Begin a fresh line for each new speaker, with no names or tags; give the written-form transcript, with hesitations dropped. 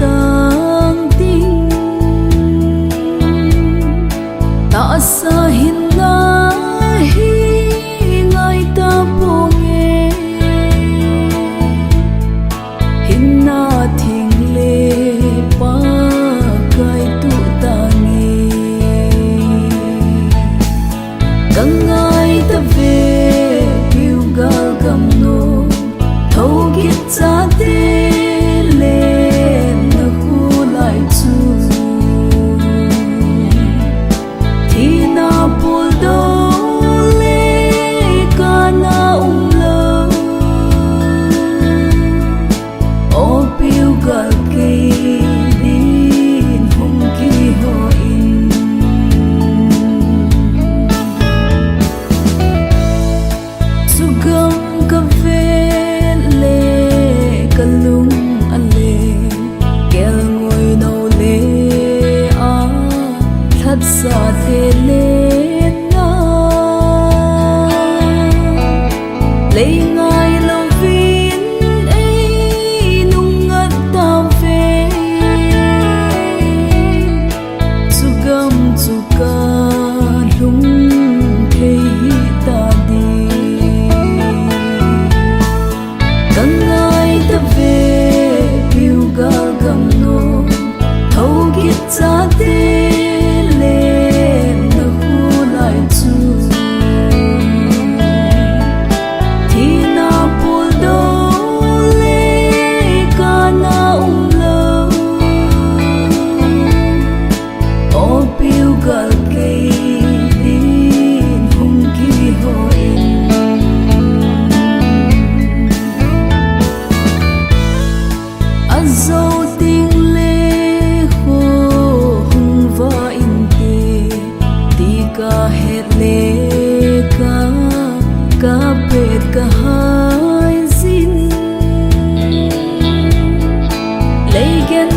tang ting ta sa hin na hi ngai ta ponge hin na thing le pa kai tu ta nge gangai ta ve piu gal gam no thâu git cha te le na khu lai chu thi na pul do le ka na lo o piu gal ke din hum ki ho in sugam ka ve le kalung ale kel ngoi no le a that sa te le na le ngai lo vin ei nung ngat ta ve sugam chuka lung thei ta di gangai ta ve piu gal gam no thâu git cha te le na khu lai chu thi na pul do le ka na lo o piu gal ke din hum ki ho in azo ting le ho hung va in te ti ka het le ka pet ka hai zin le gen